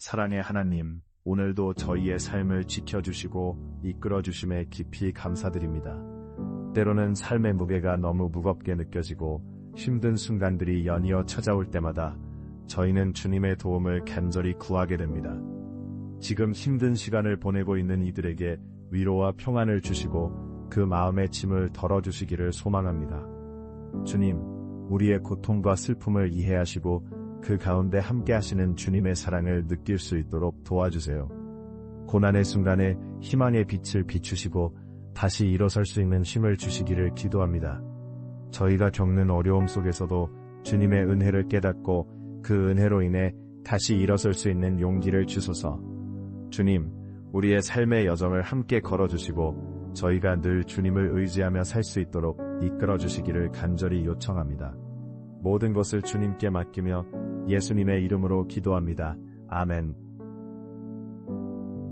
사랑의 하나님, 오늘도 저희의 삶을 지켜주시고 이끌어주심에 깊이 감사드립니다. 때로는 삶의 무게가 너무 무겁게 느껴지고 힘든 순간들이 연이어 찾아올 때마다 저희는 주님의 도움을 간절히 구하게 됩니다. 지금 힘든 시간을 보내고 있는 이들에게 위로와 평안을 주시고 그 마음의 짐을 덜어주시기를 소망합니다. 주님, 우리의 고통과 슬픔을 이해하시고 그 가운데 함께 하시는 주님의 사랑을 느낄 수 있도록 도와주세요. 고난의 순간에 희망의 빛을 비추시고 다시 일어설 수 있는 힘을 주시기를 기도합니다. 저희가 겪는 어려움 속에서도 주님의 은혜를 깨닫고 그 은혜로 인해 다시 일어설 수 있는 용기를 주소서. 주님, 우리의 삶의 여정을 함께 걸어주시고 저희가 늘 주님을 의지하며 살 수 있도록 이끌어주시기를 간절히 요청합니다. 모든 것을 주님께 맡기며 예수님의 이름으로 기도합니다. 아멘.